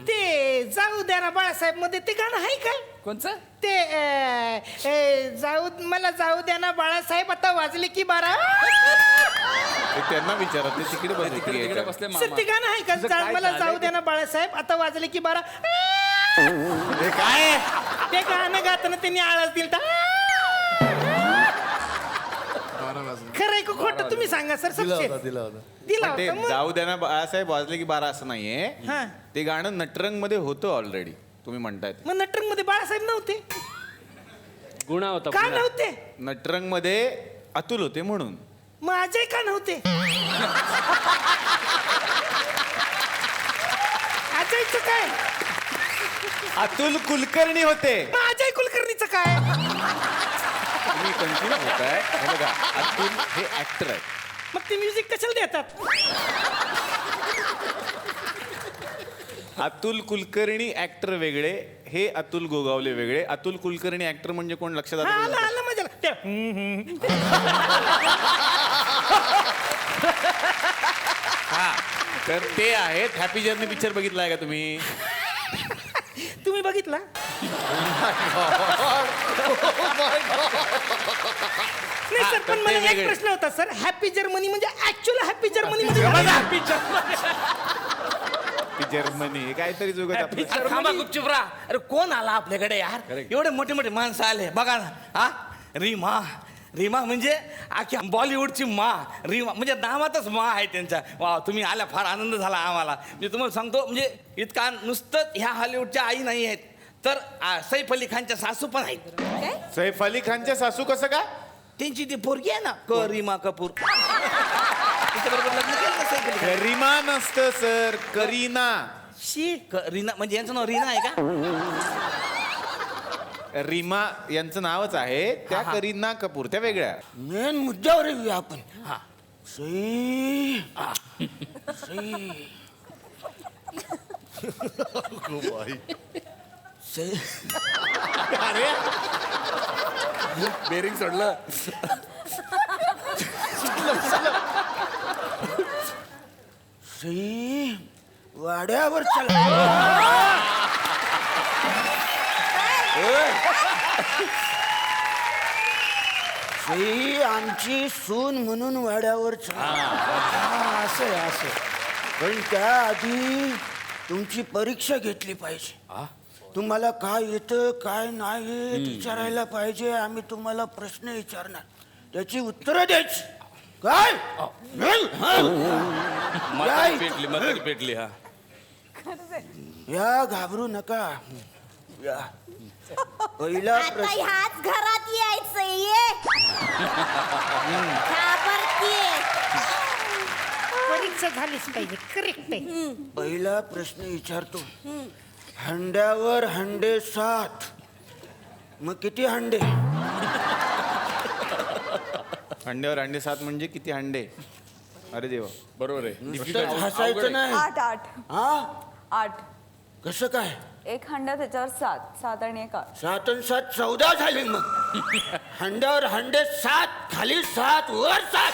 ते जाऊ द्या ना बाळासाहेब मध्ये ते गाणं आहे काय? कोणचं? ते मला जाऊ द्या ना बाळासाहेब आता वाजले की 12. त्यांना विचारा, ते तिकडे तिकडे बसले सर मामा. ते गाणं आहे का? मला जाऊ द्या ना बाळासाहेब आता वाजले की 12. काय ते गाणं गाताना त्यांनी आळस दिलता. खरंय का खोटं तुम्ही सांगा सर. दिला सबसे होता दिला होता. दिला ते होता मग. जाऊ द्या ना बाळासाहेब वाजले की 12 असं नाहीये. हा. ते गाणं नटरंग मध्ये होतं ऑलरेडी, तुम्ही म्हणताय ते. मग नटरंग मध्ये बाळासाहेब नव्हते गुणा होता का? गुणा. नव्हते. नटरंग मध्ये अतुल होते म्हणून. मग अजय का नव्हते? अजयचं काय? अतुल कुलकर्णी होते. मग अजय कुलकर्णीचं काय? तुम्ही कन्फ्युज होताय. हे बघा, अतुल हे ऍक्टर आहेत. मग ते म्युझिक कशाला देतात? अतुल कुलकर्णी ऍक्टर वेगळे, हे अतुल गोगावले वेगळे. अतुल कुलकर्णी ऍक्टर म्हणजे कोण लक्षात हा, आलं? आलं आलं मजा ते हा, तर ते आहेत. हॅपी जर्नी पिक्चर बघितलाय का तुम्ही? तुम्ही बघितला? नाही सर, पण ते मला एक वेगळे. प्रश्न होता सर. हॅपी जर्मनी म्हणजे ऍक्च्युअल हॅपी जर्मनी म्हणजे जर्मनी हे काहीतरी जुगत आपलं. अरे थांबा गुपचूप राहा. अरे कोण आला आपल्याकडे यार? एवढे मोठे मोठे माणसं आले बघा ना. हा, रीमा. रीमा म्हणजे अख्ख्या बॉलिवूडची मा. रीमा म्हणजे नावातच मा आहे त्यांच्या. वा, तुम्ही आल्या फार आनंद झाला आम्हाला. म्हणजे तुम्हाला सांगतो, म्हणजे इतका नुसतं ह्या हॉलिवूडच्या आई नाही आहेत, तर सैफ अली खानच्या सासू पण आहेत. सैफ अली खानच्या सासू कसं का? त्यांची ती पोरगी आहे ना, करीमा कपूर. तिच्याबरोबर लग्न केलं ना सैफ अली खान. करीमा नसतं सर, करीना. रीना म्हणजे यांचं नाव रीना आहे का? रीमा यांचं नावच आहे. त्या हा. करीना कपूर त्या वेगळ्या. मेन मुद्द्यावर येऊया आपण. हा, सई. अरे बेरिंग सोडलं. सई वाड्यावर चला. सई आमची सून म्हणून वाड्यावर चला. असं आहे, असं. पण त्याआधी तुमची परीक्षा घेतली पाहिजे. तुम्हाला काय येतं काय नाही येत विचारायला पाहिजे. आम्ही तुम्हाला प्रश्न विचारणार, त्याची उत्तरं द्यायची. काय म्हातारी पेटली. हा, या, घाबरू नका. या, पहिला आता प्रश्न. ह्याच घरात यायचंय. ये घाबरतीये. परीक्षा झालीच पाहिजे. करेक्ट आहे. पहिला प्रश्न विचारतो. हंड्यावर हंडे 7, मग किती हंडे? अंड्यावर अंडे 7 म्हणजे किती अंडे? अरे देवा, बरोबर आहे. नुसतं हसायचं नाही. 8 हा, 8 कसं काय? एक हंडा त्याच्यावर 7 आणि एक 8. 7 आणि 7 14 झाली. मग हंड्यावर हंडे 7, खाली 7, वर 7.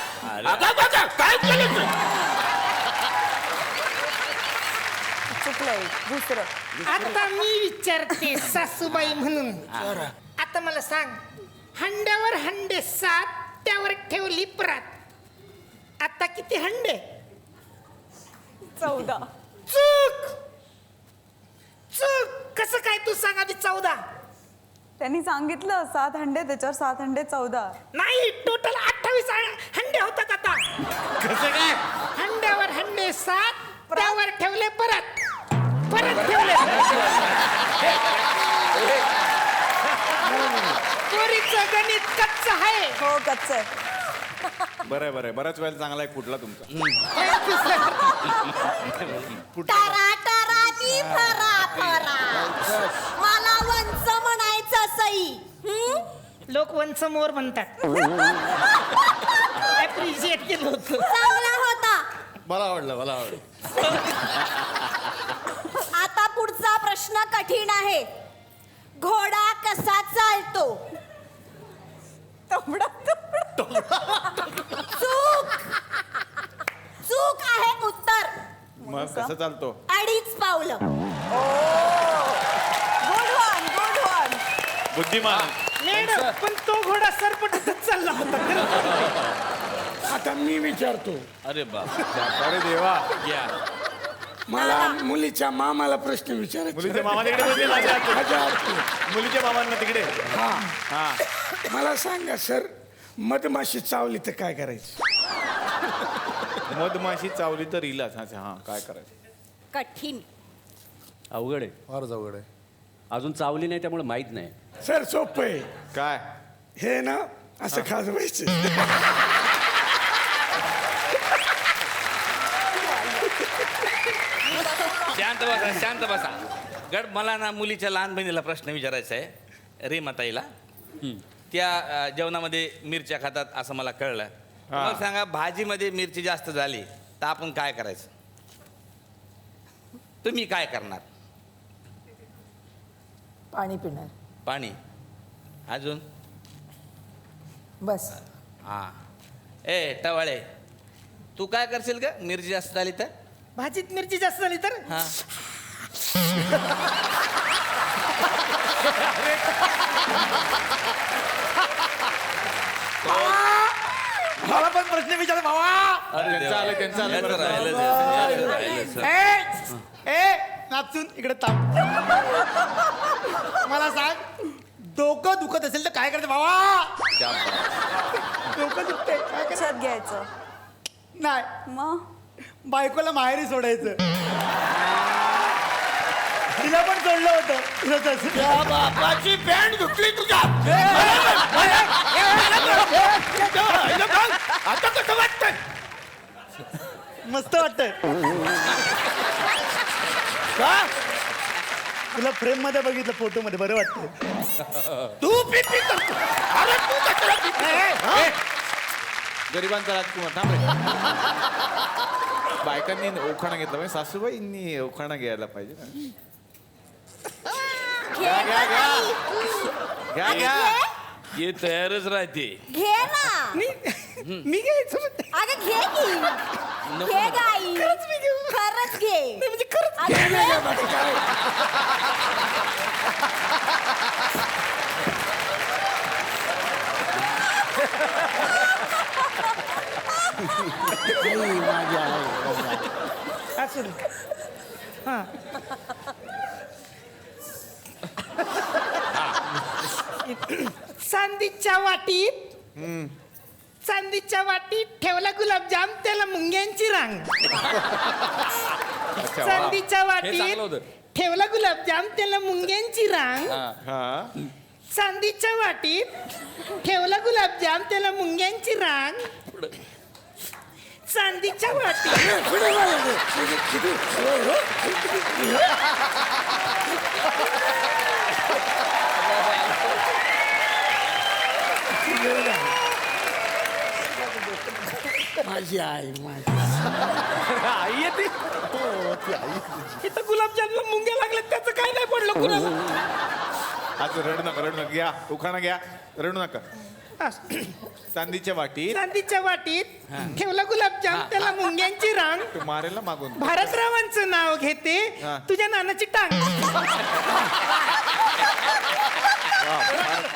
काय केलं तू? चुकलं एक. दुसरं. आता मी विचारते सासूबाई म्हणून. विचारा. आता मला सांग, हंड्यावर हंडे 7, त्यावर ठेवली परात. आता किती हंडे? 14. चूक चूक. कसं काय? तू सांग आधी. 14 त्यांनी सांगितलं 7 हंडे त्याच्यावर 7 हंडे 14. नाही, टोटल 28 हंडे होतात. आता कसं काय? हंड्यावर हंडे 7, त्यावर ठेवले परत ठेवले. पोरीचं गणित कच्च आहे. हो, कच्च आहे. बरं आहे. बऱ्याच वेळेला चांगला आहे कुठला तुमचा. टरा टरा नी फरा फरा. मला वंच म्हणायचं सई. लोक वंच मोर म्हणतात. ऍप्रिशिएट केलं होतं. चांगला होता. मला आवडलं. आता पुढचा प्रश्न कठीण आहे. घोडा कसा चालतो? चूक आहे उत्तर. मग कसं चालतो? 2.5 पावलं. बुद्धिमान मॅडम पण तो घोडा सरपटतच चालला होता. आता मी विचारतो, अरे बाप अरे देवा या मला मुलीच्या मामाला प्रश्न विचारायचा. मुलीच्या मामा तिकडे बसले माझ्या हाती. माझ्या हाती. मुलीच्या मामांना तिकडे हा हा मला सांगा सर, मधमाशी चावली तर काय करायचं? मधमाशी चावली तर इलाज. अच्छा हा, काय करायचं? कठीण. अवघड आहे, फारच अवघड आहे. अजून चावली नाही त्यामुळे माहित नाही. सर सोपं आहे. काय हे ना असं खाजवायचं. शांत बसा. गड मला ना मुलीच्या लहान बहिणीला प्रश्न विचारायचा आहे, रेमाताईला. त्या जेवणामध्ये मिरच्या खातात असं मला कळलं. मग सांगा, भाजीमध्ये मिरची जास्त झाली तर आपण काय करायचं? तुम्ही काय करणार? पाणी पिणार पाणी. अजून? बस. हां. ए टवाळे, तू काय करशील का मिरची जास्त झाली तर? भाजीत मिरची जास्त झाली तर हां. मला पण प्रश्न विचार भावा. त्यांचं आलं, त्यांचं आलं. याचं राहिलं, सर. ए नाचून इकडे थांब. मला सांग, डोकं दुखत असेल तर काय करायचं भावा? डोकं दुखते काय करायचं? लक्षात घ्यायचं. नाही, मग बायकोला माहेरी सोडायचं. तिला पण सोडलं होतं. त्या बापाची पॅन्ट दुखली तुझ्या. आता कसं वाटतंय? मस्त वाटतंय का? तुला फ्रेम मध्ये बघितलं, फोटो मध्ये बरं वाटतंय. तू पिपी करतो. अरे तू कशाला पिपी? गरिबांचा राजकुमार थांब रे. बायकांनी ओखाणा घेतला पाहिजे, सासूबाईंनी ओखाणा घ्यायला पाहिजे ना. घ्या घ्या घ्या घ्या घ्या. हे तयारच राहते. घे ना. मी घ्यायचं. अगं घे की. घे गाई. खरंच मी घेऊ. खरंच घे. म्हणजे खरंच अगं घे. असू दे. हा. चांदीच्या वाटीत ठेवला गुलाबजाम, त्याला मुंग्यांची रांग. चांदीच्या हे वाटीत चांगलं होतं. ठेवला गुलाबजाम, त्याला मुंग्यांची रांग. हा चांदीच्या वाटीत ठेवला गुलाबजाम, त्याला मुंग्यांची रांग. चांदीच्या वाटीत माझी आई, माझी आई येते. इथं गुलाबजामला मुंग्या लागल्यात, त्याचं काय नाही पडलं कुणाला. आज रडू नका, रडू नका. घ्या उखाणा घ्या, रडू नका. चांदीच्या वाटीत चांदीच्या वाटीत ठेवला गुलाबजाम, त्याला मुंग्यांची रांग. तू मारेल ना मागून. भारतरावांचं नाव घेते, हा. तुझ्या नानाची टांग. वा, फार-